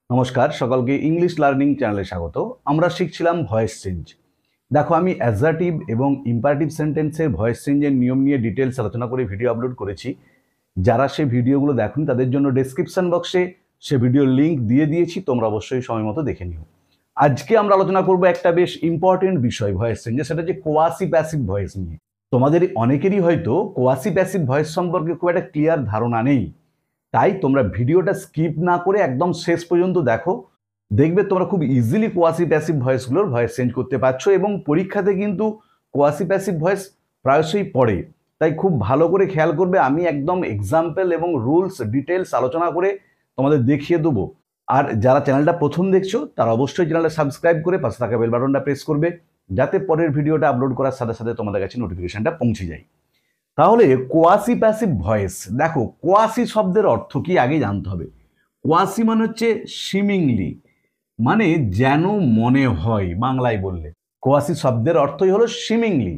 নমস্কার সকলকে English learning চ্যানেলে স্বাগত। আমরা শিখছিলাম ভয়েস চেঞ্জ। দেখো আমি অ্যাজার্টিভ এবং ইম্পারেটিভ সেন্টেন্সের ভয়েস চেঞ্জের নিয়ম নিয়ে ডিটেলস আলোচনা করে ভিডিও আপলোড করেছি। যারা সেই ভিডিওগুলো দেখুন তাদের জন্য ডেসক্রিপশন বক্সে সে ভিডিওর লিঙ্ক দিয়ে দিয়েছি, তোমরা অবশ্যই সময় মতো দেখে নিও। আজকে আমরা আলোচনা করব একটা বেশ ইম্পর্টেন্ট বিষয় ভয়েস চেঞ্জে, সেটা হচ্ছে কোয়াসি প্যাসিভ ভয়েস নিয়ে। তোমাদের অনেকেরই হয়তো কোয়াসি প্যাসিভ ভয়েস সম্পর্কে খুব একটা ক্লিয়ার ধারণা নেই, তাই তোমরা ভিডিওটা স্কিপ না করে একদম শেষ পর্যন্ত দেখো। দেখবে তোমরা খুব ইজিলি কোয়াসি প্যাসিভ ভয়েসগুলোর ভয়েস চেঞ্জ করতে পারছো, এবং পরীক্ষাতে কিন্তু কোয়াসি প্যাসিভ ভয়েস প্রায়শই পড়ে। তাই খুব ভালো করে খেয়াল করবে, আমি একদম এক্সাম্পল এবং রুলস ডিটেলস আলোচনা করে তোমাদের দেখিয়ে দেবো। আর যারা চ্যানেলটা প্রথম দেখছো তারা অবশ্যই চ্যানেলটা সাবস্ক্রাইব করে পাশে থাকা বেল বাটনটা প্রেস করবে, যাতে পরের ভিডিওটা আপলোড করার সাথে সাথে তোমাদের কাছে নোটিফিকেশনটা পৌঁছে যায়। তাহলে কোয়াসি প্যাসিভ ভয়েস, দেখো কোয়াসি শব্দের অর্থ কি আগে জানতে হবে। কোয়াসি মানে হচ্ছে সিমিংলি, মানে যেন মনে হয় বাংলায় বললে। কোয়াসি শব্দের অর্থই হলো সিমিংলি,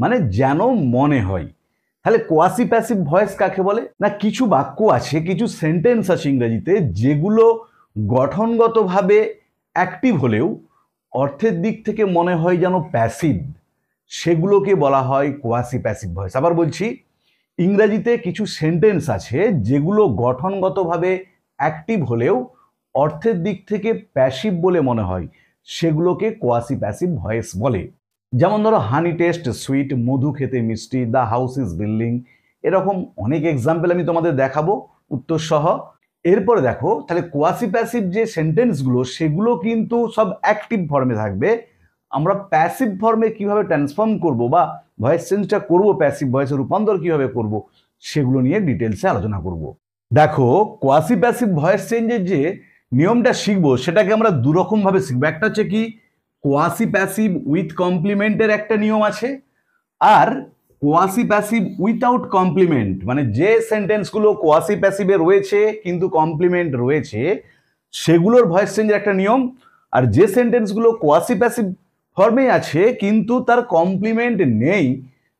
মানে যেন মনে হয়। তাহলে কোয়াসি প্যাসিভ ভয়েস কাকে বলে? না, কিছু বাক্য আছে, কিছু সেন্টেন্স আছে ইংরেজিতে, যেগুলো গঠনগতভাবে অ্যাক্টিভ হলেও অর্থের দিক থেকে মনে হয় যেন প্যাসিভ, সেগুলোকে বলা হয় কোয়াসি প্যাসিভ ভয়েস। আবার বলছি, ইংরেজিতে কিছু সেন্টেন্স আছে যেগুলো গঠনগতভাবে অ্যাক্টিভ হলেও অর্থের দিক থেকে প্যাসিভ বলে মনে হয়, সেগুলোকে কোয়াসি প্যাসিভ ভয়েস বলে। যেমন ধরো হানি টেস্ট সুইট, মধু খেতে মিষ্টি, দ্য হাউস ইজ বিল্ডিং, এরকম অনেক এক্সাম্পল আমি তোমাদের দেখাবো উত্তর সহ। এরপরে দেখো, তাহলে কোয়াসি প্যাসিভ যে সেন্টেন্সগুলো সেগুলো কিন্তু সব অ্যাক্টিভ ফর্মে থাকবে। আমরা প্যাসিভ ফর্মে কিভাবে ট্রান্সফর্ম করব বা ভয়েস চেঞ্জটা করব, প্যাসিভ ভয়েসে রূপান্তর কিভাবে করব, সেগুলো নিয়ে ডিটেলসে আলোচনা করব। দেখো, কোয়াসি প্যাসিভ ভয়েস চেঞ্জের যে নিয়মটা শিখবো সেটাকে আমরা দুরকমভাবে শিখবো। একটা হচ্ছে কি, কোয়াসি প্যাসিভ উইথ কমপ্লিমেন্টের একটা নিয়ম আছে, আর কোয়াসি প্যাসিভ উইথাউট কমপ্লিমেন্ট, মানে যে সেন্টেন্সগুলো কোয়াসি প্যাসিভে রয়েছে কিন্তু কমপ্লিমেন্ট রয়েছে সেগুলোর ভয়েস চেঞ্জের একটা নিয়ম। আর যে সেন্টেন্সগুলো কোয়াসি প্যাসিভ ফর্মে আছে কিন্তু তার কমপ্লিমেন্ট নেই,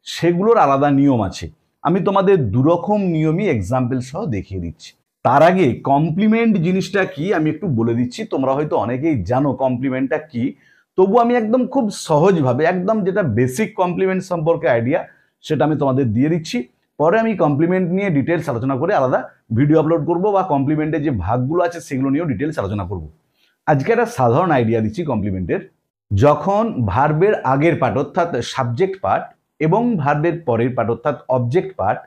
সেগুলোর আলাদা নিয়ম আছে। আমি তোমাদের দুরকম নিয়মই এক্সাম্পল সহ দেখিয়ে দিচ্ছি। তার আগে কমপ্লিমেন্ট জিনিসটা কি আমি একটু বলে দিচ্ছি। তোমরা হয়তো অনেকেই জানো কমপ্লিমেন্টটা কি, তবু আমি একদম খুব সহজভাবে, একদম যেটা বেসিক কমপ্লিমেন্ট সম্পর্কে আইডিয়া, সেটা আমি তোমাদের দিয়ে দিচ্ছি। পরে আমি কমপ্লিমেন্ট নিয়ে ডিটেলস আলোচনা করে আলাদা ভিডিও আপলোড করব, বা কমপ্লিমেন্টের যে ভাগগুলো আছে সেগুলো নিয়েও ডিটেলস আলোচনা করব। আজকে একটা সাধারণ আইডিয়া দিচ্ছি কমপ্লিমেন্টের। যখন ভার্বের আগের পার্ট অর্থাৎ সাবজেক্ট পার্ট এবং ভার্বের পরের পার্ট অর্থাৎ অবজেক্ট পার্ট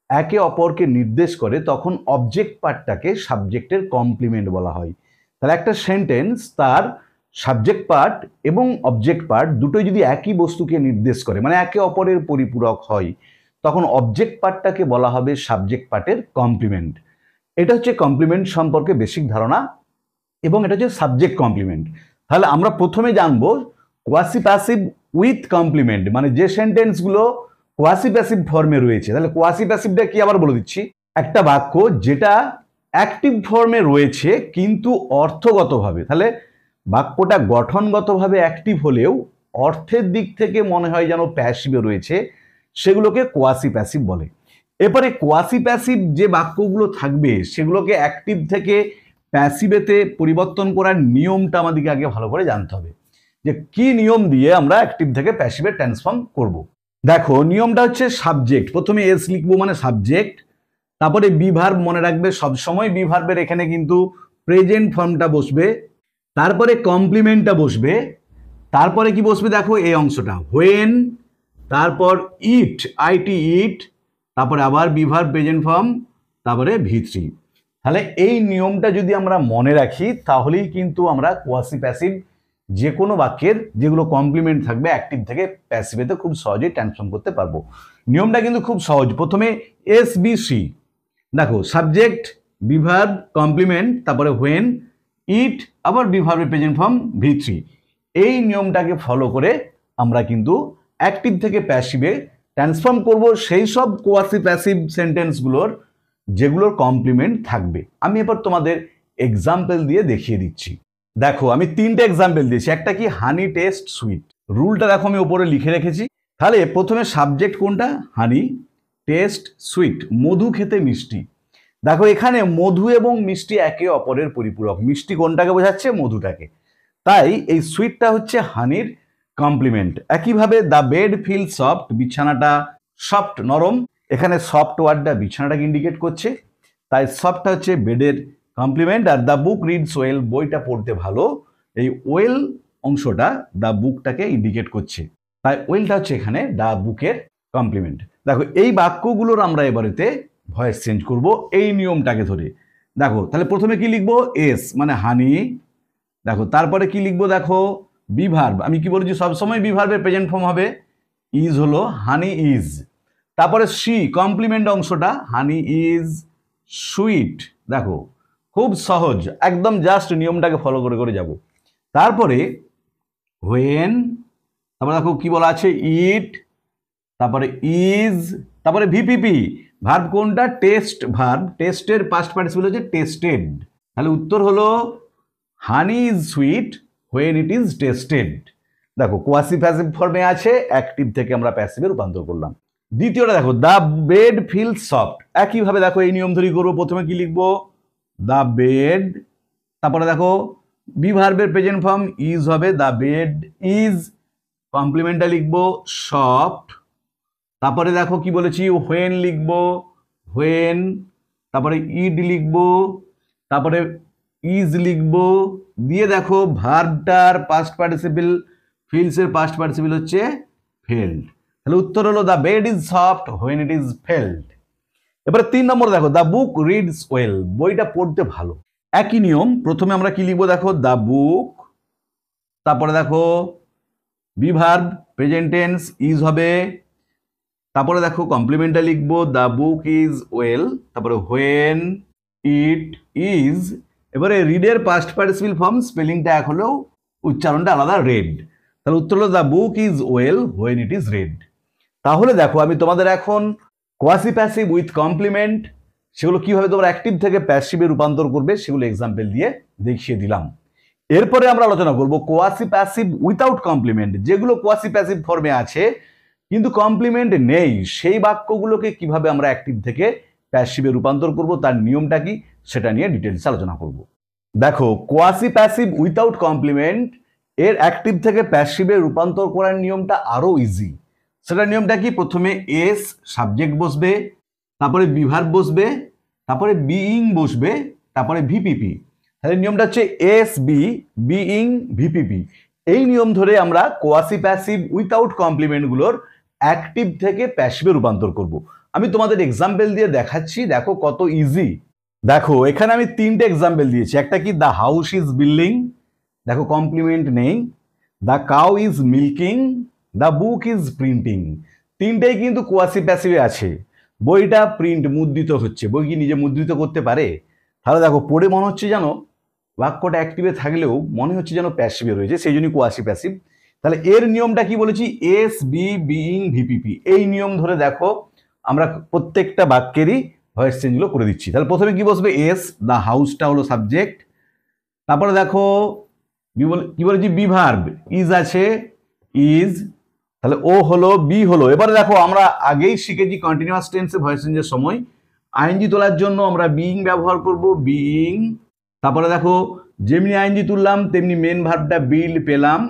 একে অপরকে নির্দেশ করে, তখন অবজেক্ট পার্টটাকে সাবজেক্টের কমপ্লিমেন্ট বলা হয়। তাহলে একটা সেন্টেন্স তার সাবজেক্ট পার্ট এবং অবজেক্ট পার্ট দুটোই যদি একই বস্তুকে নির্দেশ করে, মানে একে অপরের পরিপূরক হয়, তখন অবজেক্ট পার্টটাকে বলা হবে সাবজেক্ট পার্টের কমপ্লিমেন্ট। এটা হচ্ছে কমপ্লিমেন্ট সম্পর্কে বেসিক ধারণা, এবং এটা হচ্ছে সাবজেক্ট কমপ্লিমেন্ট। তাহলে আমরা প্রথমে জানবো কোয়াসি প্যাসিভ উইথ কমপ্লিমেন্ট, মানে যে সেন্টেন্সগুলো কোয়াসি প্যাসিভ ফর্মে রয়েছে। তাহলে কোয়াসি প্যাসিভটা কি আবার বলে দিচ্ছি, একটা বাক্য যেটা অ্যাক্টিভ ফর্মে রয়েছে কিন্তু অর্থগতভাবে, তাহলে বাক্যটা গঠনগতভাবে অ্যাক্টিভ হলেও অর্থের দিক থেকে মনে হয় যেন প্যাসিভে রয়েছে, সেগুলোকে কোয়াসি প্যাসিভ বলে। এরপরে কোয়াসি প্যাসিভ যে বাক্যগুলো থাকবে সেগুলোকে অ্যাক্টিভ থেকে প্যাসিভেতে পরিবর্তন করার নিয়মটা আমাদেরকে আগে ভালো করে জানতে হবে, যে কি নিয়ম দিয়ে আমরা অ্যাক্টিভ থেকে প্যাসিভে ট্রান্সফর্ম করব। দেখো, নিয়মটা হচ্ছে সাবজেক্ট, প্রথমে এস লিখবো মানে সাবজেক্ট, তারপরে বি ভার্ব, মনে রাখবে সবসময় বি ভার্বের এখানে কিন্তু প্রেজেন্ট ফর্মটা বসবে, তারপরে কমপ্লিমেন্টটা বসবে, তারপরে কি বসবে দেখো এই অংশটা হোয়েন, তারপর ইট, আইটি ইট, তারপরে আবার বি ভার্ব প্রেজেন্ট ফর্ম, তারপরে ভি3। তাহলে এই নিয়মটা যদি আমরা মনে রাখি তাহলেই কিন্তু আমরা কোয়াসি প্যাসিভ যে কোনো বাক্যের যেগুলো কমপ্লিমেন্ট থাকবে অ্যাক্টিভ থেকে প্যাসিভেতে খুব সহজেই ট্রান্সফর্ম করতে পারবো। নিয়মটা কিন্তু খুব সহজ। প্রথমে এস বি সি, দেখো সাবজেক্ট, বি ভার্ব, কমপ্লিমেন্ট, তারপরে হোয়েন, ইট, আবার বি ভার্বের প্রেজেন্ট ফর্ম ভি3। এই নিয়মটাকে ফলো করে আমরা কিন্তু অ্যাক্টিভ থেকে প্যাসিভে ট্রান্সফর্ম করব সেই সব কোয়াসি প্যাসিভ সেন্টেন্সগুলোর যেগুলোর কমপ্লিমেন্ট থাকবে। আমি এবার তোমাদের এক্সাম্পল দিয়ে দেখিয়ে দিচ্ছি। দেখো, আমি তিনটে এক্সাম্পল দিয়েছি। একটা কি, হানি টেস্ট সুইট। রুলটা দেখো আমি উপরে লিখে রেখেছি। তাহলে প্রথমে সাবজেক্ট কোনটা, হানি, টেস্ট সুইট, মধু খেতে মিষ্টি। দেখো এখানে মধু এবং মিষ্টি একে অপরের পরিপূরক। মিষ্টি কোনটাকে বোঝাচ্ছে? মধুটাকে। তাই এই সুইটটা হচ্ছে হানির কমপ্লিমেন্ট। একইভাবে দ্য বেড ফিল সফট, বিছানাটা সফট, নরম। এখানে সফট ওয়ার্ডটা বিছানাটাকে ইন্ডিকেট করছে, তাই সফটটা হচ্ছে বেডের কমপ্লিমেন্ট। আর দ্য বুক রিডস ওয়েল, বইটা পড়তে ভালো, এই ওয়েল অংশটা দ্য বুকটাকে ইন্ডিকেট করছে, তাই ওয়েলটা হচ্ছে এখানে দ্য বুকের কমপ্লিমেন্ট। দেখো এই বাক্যগুলোর আমরা এবারেতে ভয়েস চেঞ্জ করব এই নিয়মটাকে ধরে। দেখো তাহলে প্রথমে কি লিখবো? এস মানে হানি। দেখো তারপরে কি লিখবো? দেখো বিভার্ব, আমি কি বলেছি সবসময় বিভার্বের প্রেজেন্ট ফর্ম হবে। ইজ হলো হানি ইজ। তারপরে সি কমপ্লিমেন্ট অংশটা, হানি ইজ সুইট। দেখো খুব সহজ, একদম জাস্ট নিয়মটাকে ফলো করে করে যাব। তারপরে হোয়েন, তারপরে দেখো কি বলা আছে? ইট, তারপরে ইজ, তারপরে ভিপিপি। ভার্ব কোনটা? Test verb. টেস্টের পাস্ট পার্টিসিপল হচ্ছে টেস্টেড। তাহলে উত্তর হলো হানি is sweet when it is tasted. দেখো কোয়াসি প্যাসিভ ফর্মে আছে, অ্যাক্টিভ থেকে আমরা প্যাসিভে রূপান্তর করলাম। দ্বিতীয়টা দেখো দ্য বেড ফিল সফট। একইভাবে দেখো এই নিয়ম ধরেই করবো। প্রথমে কি লিখবো? দ্য বেড, তারপরে দেখো বিভার্বের প্রেজেন্ট ফর্ম ইজ হবে, দ্য বেড ইজ। কমপ্লিমেন্টটা লিখবো সফট। তারপরে দেখো কি বলেছি? হোয়েন লিখবো, হোয়েন। তারপরে ইড লিখবো, তারপরে ইজ লিখবো, দিয়ে দেখো ভার্বটার পাস্ট পার্টিসিপল, ফিলসের পাস্ট পার্টিসিপল হচ্ছে ফেল্ড। তাহলে উত্তর হলো the bed is soft when it is felt. এবারে 3 নম্বর দেখো দ্য বুক রিডস ওয়েল, বইটা পড়তে ভালো। একই নিয়ম, প্রথমে আমরা কি লিখবো? দেখো দ্য বুক, তারপরে দেখো বিভার্ব প্রেজেন্ট টেন্স ইজ হবে, তারপরে দেখো কমপ্লিমেন্টটা লিখবো দ্য বুক ইজ ওয়েল, তারপরে হোয়েন ইট ইজ। এবারে রিডের পাস্ট পার্টিসিপল ফর্ম স্পেলিংটা এক হলেও উচ্চারণটা আলাদা, রেড। তাহলে উত্তর হলো the book is well when it is red. তাহলে দেখো আমি তোমাদের এখন কোয়াসি প্যাসিভ উইথ কমপ্লিমেন্ট, সেগুলো কিভাবে তোমরা অ্যাক্টিভ থেকে প্যাসিভে রূপান্তর করবে সেগুলো এক্সাম্পল দিয়ে দেখিয়ে দিলাম। এরপরে আমরা আলোচনা করব কোয়াসি প্যাসিভ উইথাউট কমপ্লিমেন্ট, যেগুলো কোয়াসি প্যাসিভ ফর্মে আছে কিন্তু কমপ্লিমেন্ট নেই, সেই বাক্যগুলোকে কিভাবে আমরা অ্যাক্টিভ থেকে প্যাসিভে রূপান্তর করব, তার নিয়মটা কি সেটা নিয়ে ডিটেলস আলোচনা করব। দেখো কোয়াসি প্যাসিভ উইথাউট কমপ্লিমেন্ট এর অ্যাক্টিভ থেকে প্যাসিভে রূপান্তর করার নিয়মটা আরো ইজি। সেটা নিয়মটা কি? প্রথমে এস সাবজেক্ট বসবে, তারপরে বিভার্ব বসবে, তারপরে বিইং বসবে, তারপরে ভিপিপি। তাহলে নিয়মটা হচ্ছে এস বি বিইং ভিপিপি। এই নিয়ম ধরে আমরা কোয়াসি প্যাসিভ উইথাউট কমপ্লিমেন্টগুলোর অ্যাক্টিভ থেকে প্যাসিভে রূপান্তর করব। আমি তোমাদের এক্সাম্পল দিয়ে দেখাচ্ছি, দেখো কত ইজি। দেখো এখানে আমি 3টে এক্সাম্পল দিয়েছি। একটা কি? দ্য হাউস ইজ বিল্ডিং, দেখো কমপ্লিমেন্ট নেই। The cow is milking, the book is printing. তিনটেই কিন্তু কোয়াসি প্যাসিভে আছে। বইটা প্রিন্ট মুদ্রিত হচ্ছে, বই কি নিজে মুদ্রিত করতে পারে? তাহলে দেখো পড়ে মনে হচ্ছে যেন বাক্যটা অ্যাক্টিভে থাকলেও মনে হচ্ছে যেন প্যাসিভে রয়েছে, সেই জন্যই কোয়াসি প্যাসিভ। তাহলে এর নিয়মটা কি বলেছি? S be being VPP. এই নিয়ম ধরে দেখো আমরা প্রত্যেকটা বাক্যেরই ভয়েস চেঞ্জগুলো করে দিচ্ছি। তাহলে প্রথমে কি বসবে? এস, দ্য হাউসটা হলো সাবজেক্ট। তারপরে দেখো কি বলেছি? বিভার্ব ইজ আছে, ইজ। তাহলে ও হলো, বি হলো। এবারে দেখো আমরা আগেই শিখেছি কন্টিনিউয়াস টেন্সে ভয়েস চেঞ্জের সময় আইএনজি তোলার জন্য আমরা বিইং ব্যবহার করব, বিইং। তারপরে দেখো যেমনি আইএনজি তুললাম তেমনি মেন ভার্বটা বিল্ড পেলাম,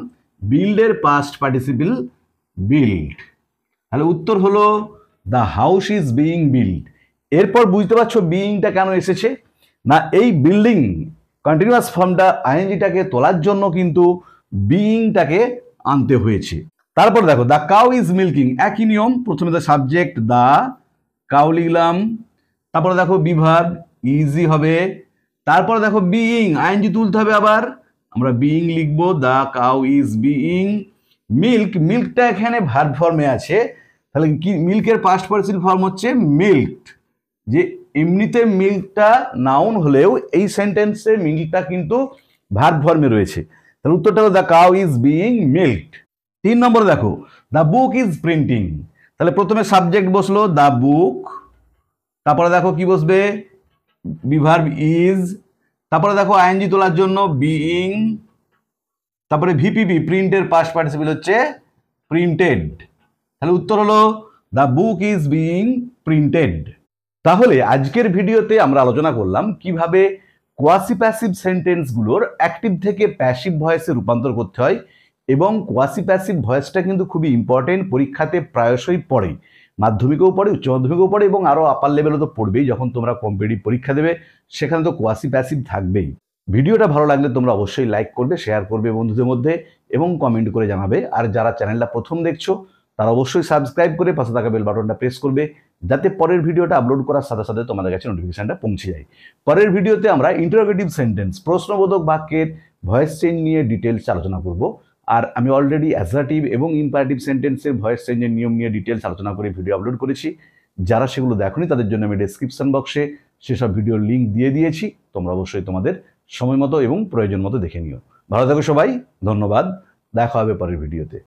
বিল্ডের পাস্ট পার্টিসিপল বিল্ড। তাহলে উত্তর হলো the house is being build. এরপর বুঝতে পারছো বিইংটা কেন এসেছে না? এই বিল্ডিং কন্টিনিউয়াস ফর্মটা আইএনজিটাকে তোলার জন্য কিন্তু বিইংটাকে আনতে হয়েছে। তারপর দেখো দ্য কাউ ইজ মিল্কিং, একই নিয়ম। প্রথমে দ্য সাবজেক্ট দ্য কাউ লিখলাম, তারপরে দেখো বিভার্ব ইজি হবে, তারপরে দেখো বিইং আইএনজি তুলতে হবে, আবার আমরা বিইং লিখবো, the cow is being milk. মিল্কটা এখানে ভার্ব ফর্মে আছে, তাহলে কি? মিল্কের পাস্ট পার্টিসিপল ফর্ম হচ্ছে মিল্কড। যে এমনিতে মিল্কটা নাউন হলেও এই সেন্টেন্সে মিল্কটা কিন্তু ভার্ব ফর্মে রয়েছে। তাহলে উত্তরটা হলো দ্য কাউ ইজ বিইং মিল্কড। 3 নম্বর দেখো দ্য বুক ইজ প্রিন্টিং। তাহলে প্রথমে সাবজেক্ট বসলো দ্য বুক, তারপরে দেখো কি বসবে? বিভার্ব ইজ, তারপরে দেখো আইএনজি তোলার জন্য বিইং, তারপরে ভিপিপি প্রিন্টের পাস্ট পার্টিসিপল হচ্ছে প্রিন্টেড। তাহলে উত্তর হলো the book is being printed. তাহলে আজকের ভিডিওতে আমরা আলোচনা করলাম কিভাবে কোয়াসি প্যাসিভ সেন্টেন্সগুলোর অ্যাক্টিভ থেকে প্যাসিভ ভয়েসে রূপান্তর করতে হয়, এবং কোয়াসি প্যাসিভ ভয়েসটা কিন্তু খুবই ইম্পর্টেন্ট, পরীক্ষাতে প্রায়শই পড়ে, মাধ্যমিকেও পড়ে, উচ্চ মাধ্যমিকেও পড়ে এবং আরও আপার লেভেলে তো পড়বেই। যখন তোমরা কম্পিটিটিভ পরীক্ষা দেবে সেখানে তো কোয়াসি প্যাসিভ থাকবেই। ভিডিওটা ভালো লাগলে তোমরা অবশ্যই লাইক করবে, শেয়ার করবে বন্ধুদের মধ্যে এবং কমেন্ট করে জানাবে। আর যারা চ্যানেলটা প্রথম দেখছো তারা অবশ্যই সাবস্ক্রাইব করে পাশে থাকা বেল বাটনটা প্রেস করবে, যাতে পরের ভিডিওটা আপলোড করার সাথে সাথে তোমাদের কাছে নোটিফিকেশনটা পৌঁছে যায়। পরের ভিডিওতে আমরা ইন্টারোগেটিভ সেন্টেন্স, প্রশ্নবোধক বাক্যের ভয়েস চেঞ্জ নিয়ে ডিটেলস আলোচনা করব। আর আমি অলরেডি অ্যাসার্টিভ এবং ইম্পারেটিভ সেন্টেন্সের ভয়েস চেঞ্জের নিয়ম নিয়ে ডিটেলস আলোচনা করে ভিডিও আপলোড করেছি। যারা সেগুলো দেখোনি তাদের জন্য আমি ডেসক্রিপশন বক্সে সেসব ভিডিওর লিঙ্ক দিয়ে দিয়েছি, তোমরা অবশ্যই তোমাদের সময় মতো এবং প্রয়োজন মতো দেখে নিও। ভালো থাকো সবাই, ধন্যবাদ, দেখা হবে পরের ভিডিওতে।